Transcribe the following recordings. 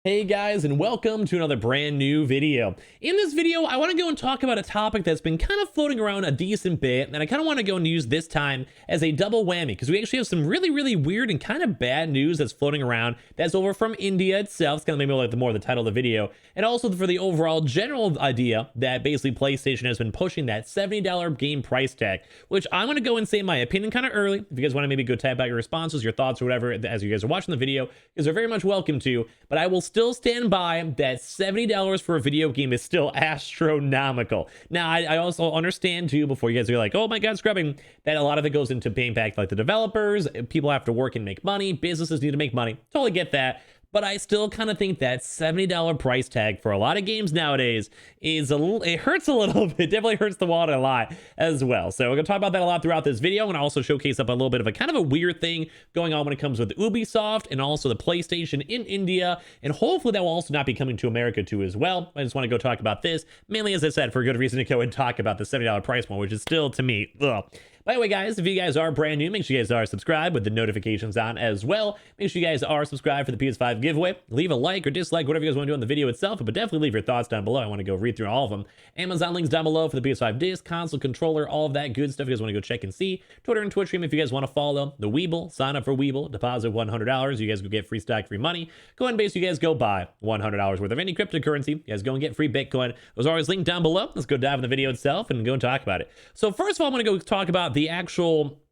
Hey guys, and welcome to another brand new video. In this video, I want to go and talk about a topic that's been kind of floating around a decent bit, and I kind of want to go and use this time as a double whammy, because we actually have some really weird and kind of bad news that's floating around that's over from India itself. It's kind of maybe like the more the title of the video, and also for the overall general idea that basically PlayStation has been pushing that $70 game price tag, which I'm going to go and say my opinion kind of early. If you guys want to maybe go type out your responses, your thoughts, or whatever, as you guys are watching the video, because they're very much welcome to, but I will still stand by that $70 for a video game is still astronomical. Now, I also understand too, before you guys are like, oh my god, scrubbing, that a lot of it goes into paying back like the developers. People have to work and make money. Businesses need to make money. Totally get that. But I still kind of think that $70 price tag for a lot of games nowadays is it hurts a little bit. Definitely hurts the wallet a lot as well. So we're going to talk about that a lot throughout this video. I'm going to also showcase up a little bit of a kind of a weird thing going on when it comes with Ubisoft and also the PlayStation in India. And hopefully that will also not be coming to America too as well. I just want to go talk about this, mainly as I said, for a good reason to go and talk about the $70 price point, which is still to me, ugh. By the way, guys, if you guys are brand new, make sure you guys are subscribed with the notifications on as well. Make sure you guys are subscribed for the PS5 giveaway. Leave a like or dislike, whatever you guys want to do on the video itself, but definitely leave your thoughts down below. I want to go read through all of them. Amazon links down below for the PS5 disc, console, controller, all of that good stuff you guys want to go check and see. Twitter and Twitch stream if you guys want to follow. The Weeble, sign up for Weeble, deposit $100. You guys go get free stock, free money. Go ahead and base you guys go buy $100 worth of any cryptocurrency. You guys go and get free Bitcoin. Those are always linked down below. Let's go dive in the video itself and go and talk about it. So first of all, I'm going to go talk about the actual,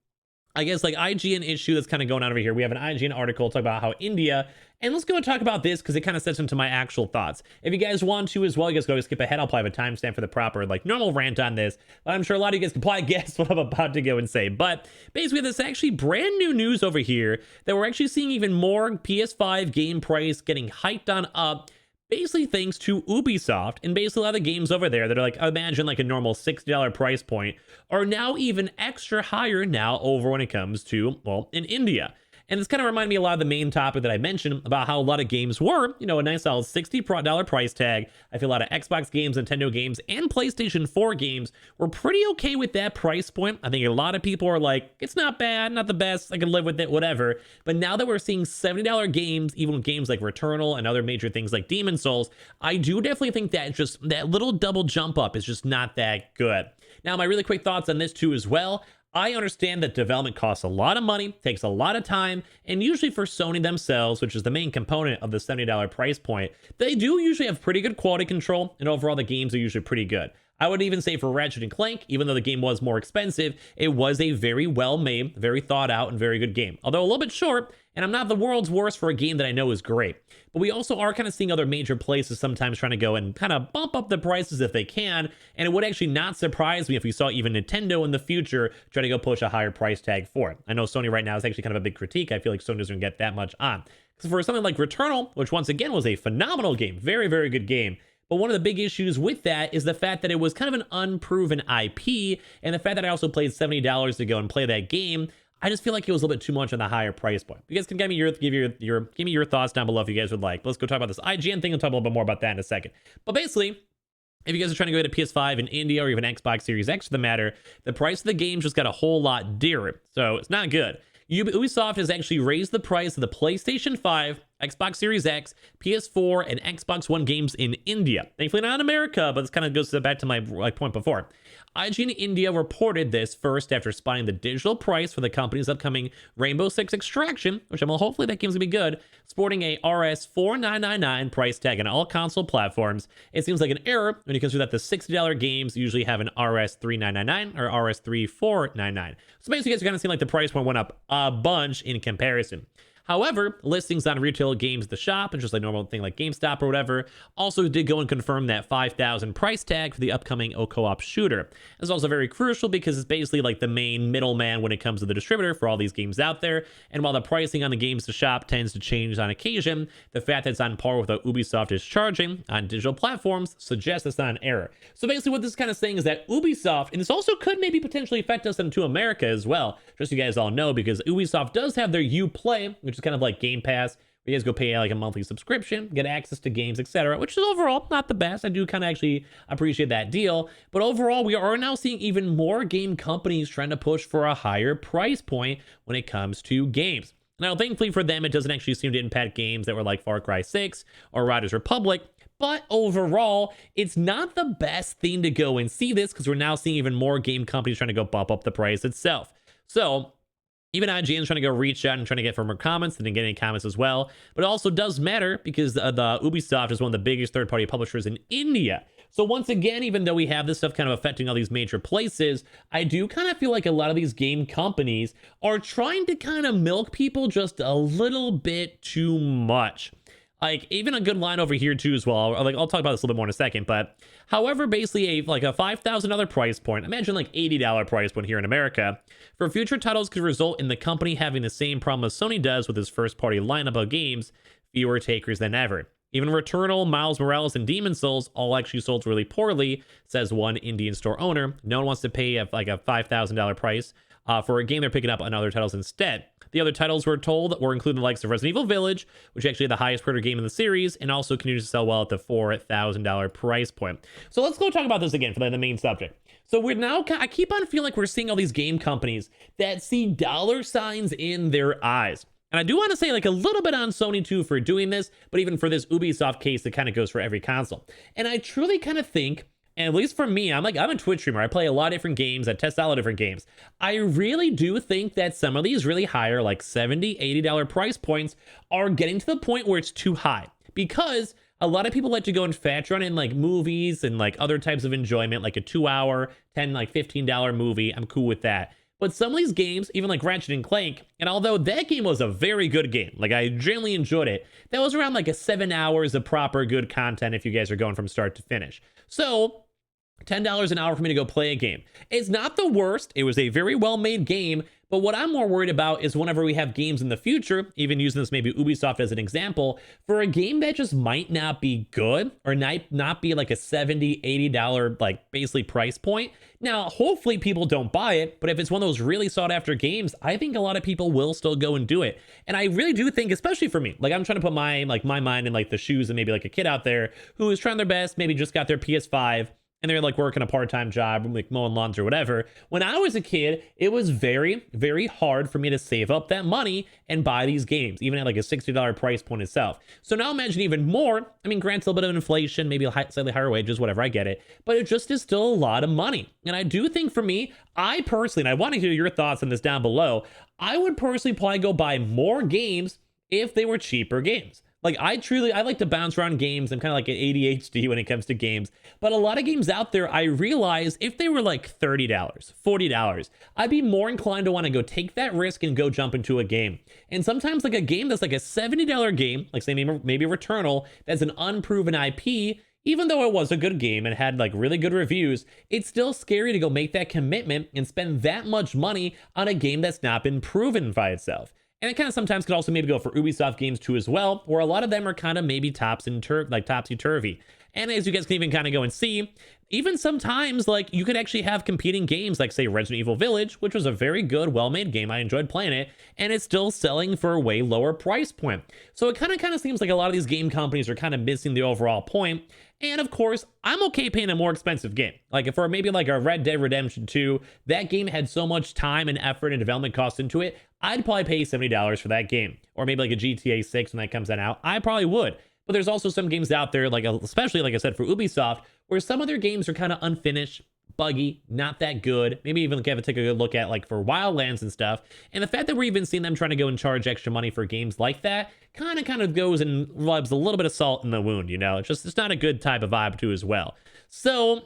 I guess, like IGN issue that's kind of going on over here. We have an IGN article talk about how India, and let's go and talk about this because it kind of sets into my actual thoughts. If you guys want to as well, you guys go skip ahead. I'll probably have a timestamp for the proper, like, normal rant on this, but I'm sure a lot of you guys can probably guess what I'm about to go and say. But basically, this actually brand new news over here that we're actually seeing even more PS5 game price getting hiked on up, basically thanks to Ubisoft, and basically a lot of the games over there that are like, imagine like a normal $60 price point are now even extra higher now over when it comes to, well, in India. And it's kind of reminding me a lot of the main topic that I mentioned about how a lot of games were, you know, a nice solid $60 price tag. I feel a lot of Xbox games, Nintendo games, and PlayStation 4 games were pretty okay with that price point. I think a lot of people are like, it's not bad, not the best, I can live with it, whatever. But now that we're seeing $70 games, even with games like Returnal and other major things like Demon's Souls, I do definitely think that just that little double jump up is just not that good. Now, my really quick thoughts on this too as well. I understand that development costs a lot of money, takes a lot of time, and usually for Sony themselves, which is the main component of the $70 price point, they do usually have pretty good quality control, and overall the games are usually pretty good. I would even say for Ratchet & Clank, even though the game was more expensive, it was a very well made, very thought out, and very good game. Although a little bit short, and I'm not the world's worst for a game that I know is great. But we also are kind of seeing other major places sometimes trying to go and kind of bump up the prices if they can, and it would actually not surprise me if we saw even Nintendo in the future try to go push a higher price tag for it. I know Sony right now is actually kind of a big critique. I feel like Sony doesn't get that much on. Because for something like Returnal, which once again was a phenomenal game, very good game, but one of the big issues with that is the fact that it was kind of an unproven IP, and the fact that I also paid $70 to go and play that game. I just feel like it was a little bit too much on the higher price point. You guys can give me your thoughts down below if you guys would like. Let's go talk about this IGN thing and talk a little bit more about that in a second. But basically, if you guys are trying to go to PS5 in India or even Xbox Series X for the matter, the price of the game just got a whole lot dearer. So it's not good. Ubisoft has actually raised the price of the PlayStation 5, Xbox Series X, PS4, and Xbox One games in India. Thankfully not in America, but this kind of goes back to my point before. IGN India reported this first after spotting the digital price for the company's upcoming Rainbow Six Extraction, which I'm hopefully that game's gonna be good, sporting a RS4999 price tag on all console platforms. It seems like an error when you consider that the $60 games usually have an RS3999 or RS3499. So basically, it's kind of seem like the price point went up a bunch in comparison. However, listings on retail games, the shop, and just like normal thing like GameStop or whatever, also did go and confirm that 5,000 price tag for the upcoming co-op shooter. It's also very crucial because it's basically like the main middleman when it comes to the distributor for all these games out there. And while the pricing on the games to shop tends to change on occasion, the fact that it's on par with what Ubisoft is charging on digital platforms suggests it's not an error. So basically what this is kind of saying is that Ubisoft, and this also could maybe potentially affect us into America as well, just so you guys all know, because Ubisoft does have their Uplay, which is kind of like Game Pass, where you guys go pay like a monthly subscription, get access to games, etc., which is overall not the best. I do kind of actually appreciate that deal. But overall, we are now seeing even more game companies trying to push for a higher price point when it comes to games. Now, thankfully for them, it doesn't actually seem to impact games that were like Far Cry 6 or Riders Republic. But overall, it's not the best thing to go and see this, because we're now seeing even more game companies trying to go bump up the price itself. So even IGN's trying to go reach out and trying to get for more comments. They didn't get any comments as well. But it also does matter because the Ubisoft is one of the biggest third-party publishers in India. So once again, even though we have this stuff kind of affecting all these major places, I do kind of feel like a lot of these game companies are trying to kind of milk people just a little bit too much. Like, even a good line over here too as well. Like, I'll talk about this a little bit more in a second, but however, basically a $5,000 price point, imagine like $80 price point here in America, for future titles could result in the company having the same problem as Sony does with its first party lineup of games, fewer takers than ever. Even Returnal, Miles Morales, and Demon's Souls all actually sold really poorly, says one Indian store owner. No one wants to pay like a $5,000 price for a game they're picking up on other titles instead. The other titles we're told were including the likes of Resident Evil Village, which actually had the highest pre-order game in the series, and also continues to sell well at the $4,000 price point. So let's go talk about this again for the main subject. So we're now, I keep on feeling like we're seeing all these game companies that see dollar signs in their eyes. And I do want to say like a little bit on Sony too for doing this, but even for this Ubisoft case, it kind of goes for every console. And I truly kind of think, and at least for me, I'm a Twitch streamer. I play a lot of different games. I test out different games. I really do think that some of these really higher, like $70, $80 price points are getting to the point where it's too high, because a lot of people like to go and fat run in like movies and like other types of enjoyment, like a 2-hour, $10, like $15 movie. I'm cool with that. But some of these games, even like Ratchet and Clank, and although that game was a very good game, like I genuinely enjoyed it, that was around like 7 hours of proper good content if you guys are going from start to finish. So $10 an hour for me to go play a game. It's not the worst. It was a very well-made game, but what I'm more worried about is whenever we have games in the future, even using this maybe Ubisoft as an example, for a game that just might not be good or not be like a $70, $80 like basically price point. Now, hopefully people don't buy it, but if it's one of those really sought after games, I think a lot of people will still go and do it. And I really do think, especially for me, like I'm trying to put my mind in like the shoes of maybe like a kid out there who is trying their best, maybe just got their PS5, and they're like working a part-time job, like mowing lawns or whatever. When I was a kid, it was very, very hard for me to save up that money and buy these games, even at like a $60 price point itself. So now imagine even more. I mean, granted, a little bit of inflation, maybe slightly higher wages, whatever, I get it. But it just is still a lot of money. And I do think for me, I personally, and I want to hear your thoughts on this down below, I would personally probably go buy more games if they were cheaper games. Like I like to bounce around games. I'm kind of like an ADHD when it comes to games, but a lot of games out there, I realize if they were like $30, $40, I'd be more inclined to want to go take that risk and go jump into a game. And sometimes like a game that's like a $70 game, like say maybe Returnal, that's an unproven IP, even though it was a good game and had like really good reviews, it's still scary to go make that commitment and spend that much money on a game that's not been proven by itself. And it kind of sometimes could also maybe go for Ubisoft games too as well, where a lot of them are kind of maybe topsy-turvy. And as you guys can even kind of go and see, even sometimes like you could actually have competing games like say Resident Evil Village, which was a very good, well-made game. I enjoyed playing it, and it's still selling for a way lower price point. So it kind of seems like a lot of these game companies are kind of missing the overall point. And of course, I'm okay paying a more expensive game. Like if for maybe like a Red Dead Redemption 2, that game had so much time and effort and development costs into it, I'd probably pay $70 for that game. Or maybe like a GTA 6 when that comes out, I probably would. But there's also some games out there, like especially like I said for Ubisoft, where some of their games are kind of unfinished, buggy, not that good. Maybe even take a good look at like for Wildlands and stuff. And the fact that we're even seeing them trying to go and charge extra money for games like that kind of goes and rubs a little bit of salt in the wound, you know? It's not a good type of vibe too as well. So,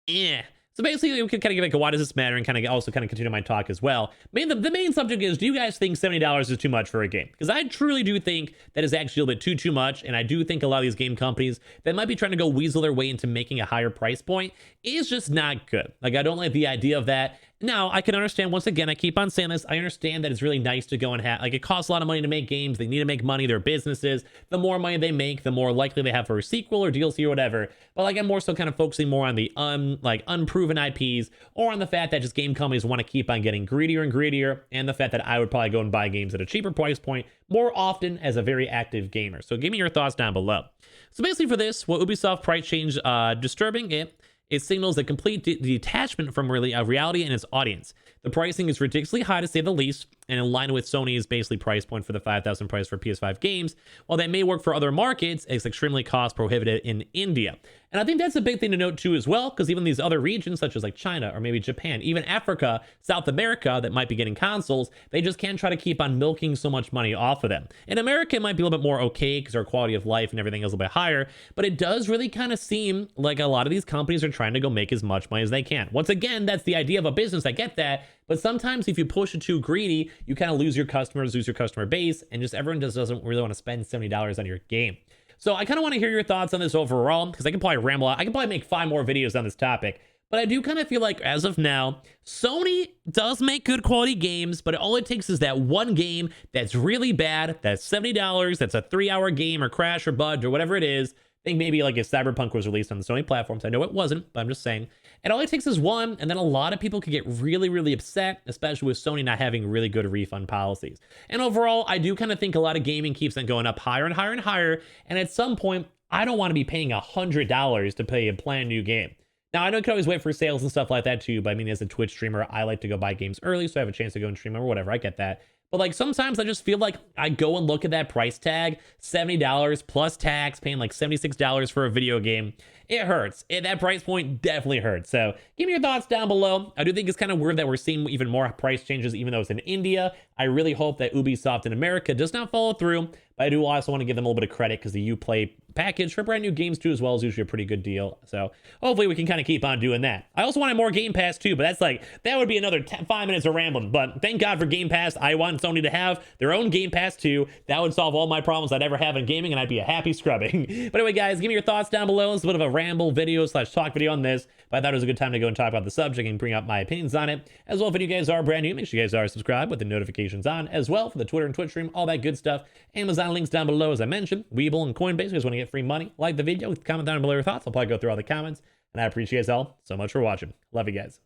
yeah. So basically, we can kind of give like a why does this matter, and also continue my talk as well. The main subject is, do you guys think $70 is too much for a game? Because I truly do think that is actually a little bit too much, and I do think a lot of these game companies that might be trying to go weasel their way into making a higher price point is just not good. Like I don't like the idea of that. Now, I can understand, once again, I keep on saying this, I understand that it's really nice to go and have, like, it costs a lot of money to make games, they need to make money, they're businesses, the more money they make, the more likely they have for a sequel or DLC or whatever, but like, I'm more so kind of focusing more on the unproven IPs, or on the fact that just game companies want to keep on getting greedier and greedier, and the fact that I would probably go and buy games at a cheaper price point more often as a very active gamer. So give me your thoughts down below. So basically for this, what Ubisoft price change disturbing it signals a complete detachment from reality and its audience. The pricing is ridiculously high to say the least, and in line with Sony's basically price point for the 5,000 price for PS5 games. While that may work for other markets, it's extremely cost prohibitive in India. And I think that's a big thing to note too as well, because even these other regions such as like China or maybe Japan, even Africa, South America that might be getting consoles, they just can't try to keep on milking so much money off of them. In America, it might be a little bit more okay because our quality of life and everything is a little bit higher, but it does really kind of seem like a lot of these companies are trying to go make as much money as they can. Once again, that's the idea of a business. I get that. But sometimes if you push it too greedy, you kind of lose your customers, lose your customer base, and just everyone just doesn't really want to spend $70 on your game. So I kind of want to hear your thoughts on this overall, because I can probably ramble out. I can probably make 5 more videos on this topic. But I do kind of feel like, as of now, Sony does make good quality games, but all it takes is that one game that's really bad, that's $70, that's a 3-hour game or crash or bug or whatever it is. I think maybe like if Cyberpunk was released on the Sony platforms. I know it wasn't, but I'm just saying. And all it takes is one, and then a lot of people could get really, really upset, especially with Sony not having really good refund policies. And overall, I do kind of think a lot of gaming keeps on going up higher and higher and higher. And at some point, I don't want to be paying $100 to play a brand new game. Now, I know you can always wait for sales and stuff like that too, but I mean, as a Twitch streamer, I like to go buy games early so I have a chance to go and stream or whatever. I get that. But like sometimes I just feel like I go and look at that price tag, $70 plus tax, paying like $76 for a video game. It hurts. That price point definitely hurts. So give me your thoughts down below. I do think it's kind of weird that we're seeing even more price changes, even though it's in India. I really hope that Ubisoft in America does not follow through. But I do also want to give them a little bit of credit because the Uplay package for brand new games too as well is usually a pretty good deal. So hopefully we can kind of keep on doing that. I also wanted more Game Pass too, but that would be another 5 minutes of rambling. But thank God for Game Pass. I want Sony to have their own Game Pass too. That would solve all my problems I'd ever have in gaming, and I'd be a happy scrubbing. But anyway, guys, give me your thoughts down below. It's a bit of a ramble video / talk video on this, but I thought it was a good time to go and talk about the subject and bring up my opinions on it. As well, if any of you guys are brand new, make sure you guys are subscribed with the notifications on as well for the Twitter and Twitch stream, all that good stuff. Amazon links down below, as I mentioned. Weeble and Coinbase, if you guys want to get free money, like the video, comment down below your thoughts. I'll probably go through all the comments, and I appreciate you guys all so much for watching. Love you guys.